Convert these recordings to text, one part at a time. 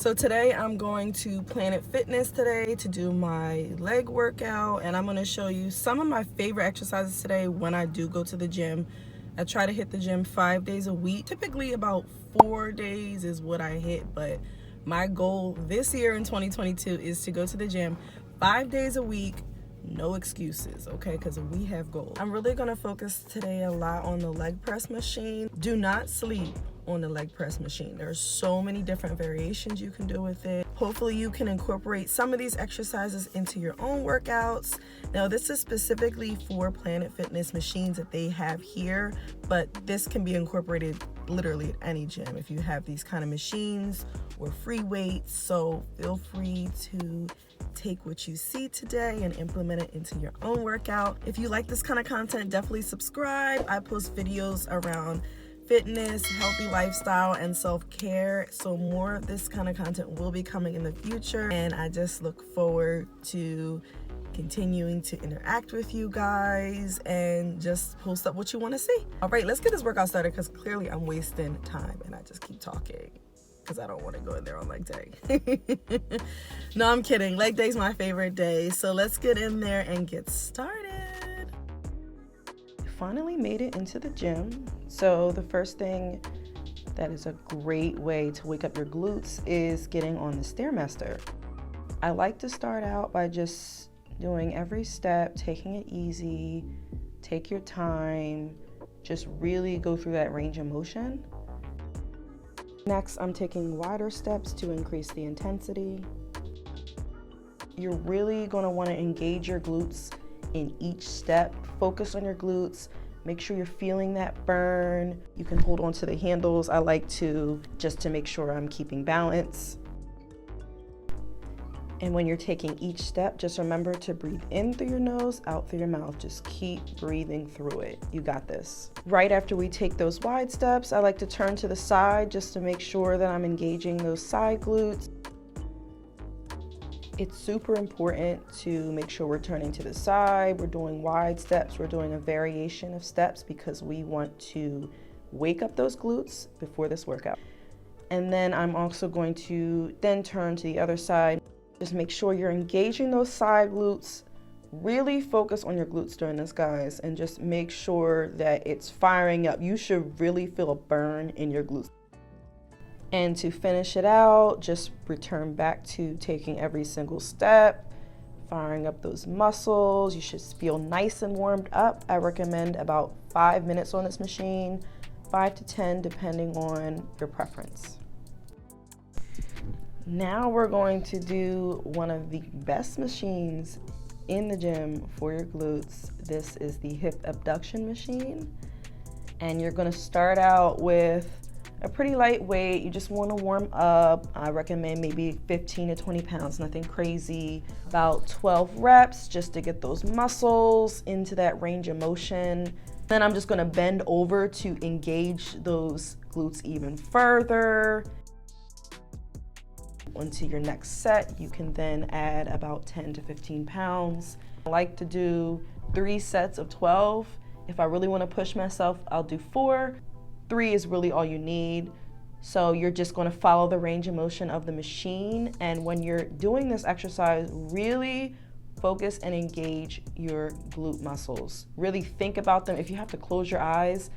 So today I'm going to Planet Fitness today to do my leg workout, and I'm going to show you some of my favorite exercises today when I do go to the gym. I try to hit the gym 5 days a week. Typically about 4 days is what I hit, but my goal this year in 2022 is to go to the gym 5 days a week. No excuses, okay? Because we have goals. I'm really going to focus today a lot on the leg press machine. Do not sleep on the leg press machine. There's so many different variations you can do with it. Hopefully you can incorporate some of these exercises into your own workouts. Now this is specifically for Planet Fitness machines that they have here, but this can be incorporated literally at any gym if you have these kind of machines or free weights. So feel free to take what you see today and implement it into your own workout. If you like this kind of content, definitely subscribe. I post videos around fitness, healthy lifestyle, and self-care. So more of this kind of content will be coming in the future. And I just look forward to continuing to interact with you guys and just post up what you want to see. All right, let's get this workout started because clearly I'm wasting time and I just keep talking because I don't want to go in there on leg day. No, I'm kidding. Leg day is my favorite day. So let's get in there and get started. Finally made it into the gym. So the first thing that is a great way to wake up your glutes is getting on the Stair-master. I like to start out by just doing every step, taking it easy, take your time, just really go through that range of motion. Next, I'm taking wider steps to increase the intensity. You're really going to want to engage your glutes in each step. Focus on your glutes. Make sure you're feeling that burn. You can hold on to the handles. I like to, just to make sure I'm keeping balance. And when you're taking each step, just remember to breathe in through your nose, out through your mouth. Just keep breathing through it. You got this. Right after we take those wide steps, I like to turn to the side just to make sure that I'm engaging those side glutes. It's super important to make sure we're turning to the side. We're doing wide steps. We're doing a variation of steps because we want to wake up those glutes before this workout. And then I'm also going to then turn to the other side. Just make sure you're engaging those side glutes. Really focus on your glutes during this, guys, and just make sure that it's firing up. You should really feel a burn in your glutes. And to finish it out, just return back to taking every single step, firing up those muscles. You should feel nice and warmed up. I recommend about 5 minutes on this machine, 5 to 10, depending on your preference. Now we're going to do one of the best machines in the gym for your glutes. This is the hip abduction machine. And you're going to start out with a pretty light weight. You just want to warm up. I recommend maybe 15 to 20 pounds, nothing crazy. About 12 reps just to get those muscles into that range of motion. Then I'm just going to bend over to engage those glutes even further. Onto your next set, you can then add about 10 to 15 pounds. I like to do 3 sets of 12. If I really want to push myself, I'll do 4. 3 is really all you need. So you're just going to follow the range of motion of the machine. And when you're doing this exercise, really focus and engage your glute muscles. Really think about them. If you have to close your eyes,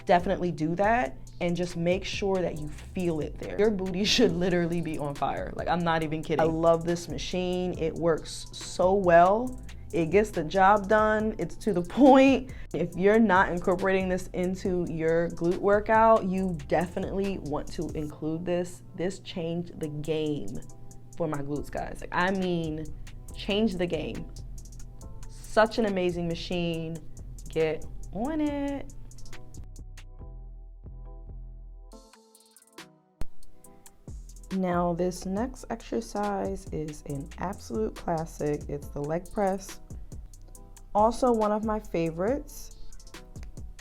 definitely do that. And just make sure that you feel it there. Your booty should literally be on fire. Like, I'm not even kidding. I love this machine. It works so well. It gets the job done. It's to the point. If you're not incorporating this into your glute workout, you definitely want to include this. This changed the game for my glutes, guys. Like, I mean, changed the game. Such an amazing machine. Get on it. Now this next exercise is an absolute classic. It's the leg press. Also one of my favorites.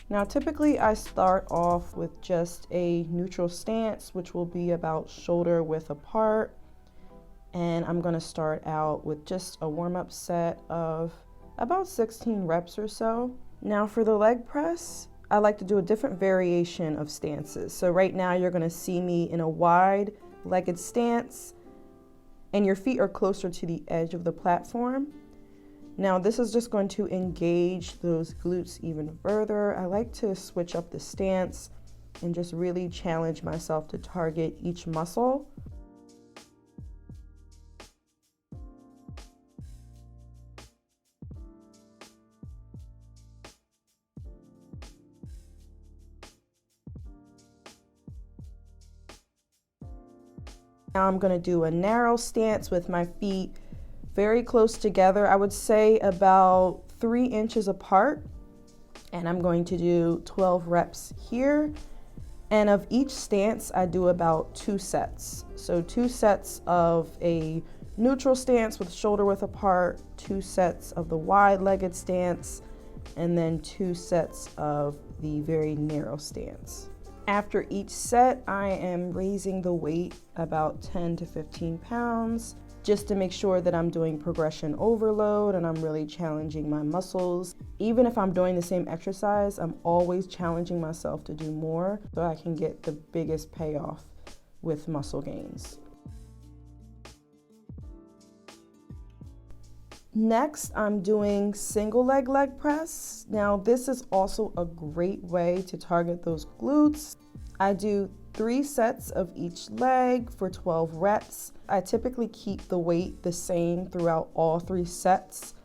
Now typically I start off with just a neutral stance, which will be about shoulder width apart. And I'm gonna start out with just a warm-up set of about 16 reps or so. Now for the leg press, I like to do a different variation of stances. So right now you're gonna see me in a wide legged stance, and your feet are closer to the edge of the platform. Now this is just going to engage those glutes even further. I like to switch up the stance and just really challenge myself to target each muscle. Now I'm going to do a narrow stance with my feet very close together. I would say about 3 inches apart. And I'm going to do 12 reps here. And of each stance, I do about 2 sets. So 2 sets of a neutral stance with shoulder width apart, 2 sets of the wide-legged stance, and then 2 sets of the very narrow stance. After each set, I am raising the weight about 10 to 15 pounds just to make sure that I'm doing progression overload and I'm really challenging my muscles. Even if I'm doing the same exercise, I'm always challenging myself to do more so I can get the biggest payoff with muscle gains. Next, I'm doing single leg press. Now, this is also a great way to target those glutes. I do 3 sets of each leg for 12 reps. I typically keep the weight the same throughout all 3 sets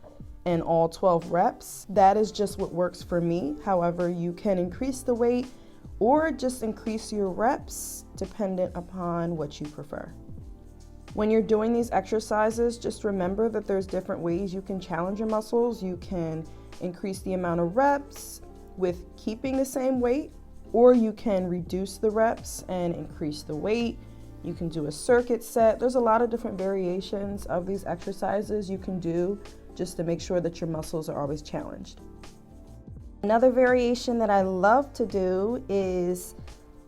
and all 12 reps. That is just what works for me. However, you can increase the weight or just increase your reps dependent upon what you prefer. When you're doing these exercises, just remember that there's different ways you can challenge your muscles. You can increase the amount of reps with keeping the same weight, or you can reduce the reps and increase the weight. You can do a circuit set. There's a lot of different variations of these exercises you can do just to make sure that your muscles are always challenged. Another variation that I love to do is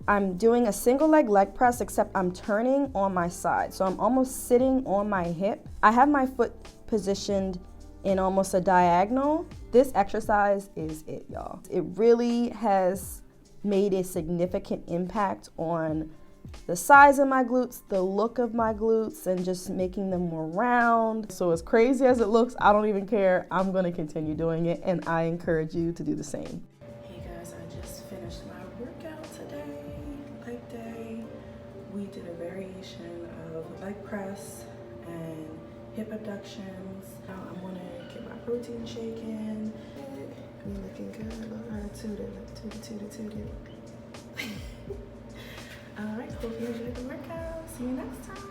I'm doing a single leg press, except I'm turning on my side. So I'm almost sitting on my hip. I have my foot positioned in almost a diagonal. This exercise is it, y'all. It really has made a significant impact on the size of my glutes, the look of my glutes, and just making them more round. So as crazy as it looks, I don't even care. I'm gonna continue doing it, and I encourage you to do the same. Hey guys, I just finished my workout today, leg day. We did a variation of leg press and hip abductions. Now I'm gonna get my protein shake in. Me looking good, look at her tooted. All right, hope you enjoyed the workout. See you next time.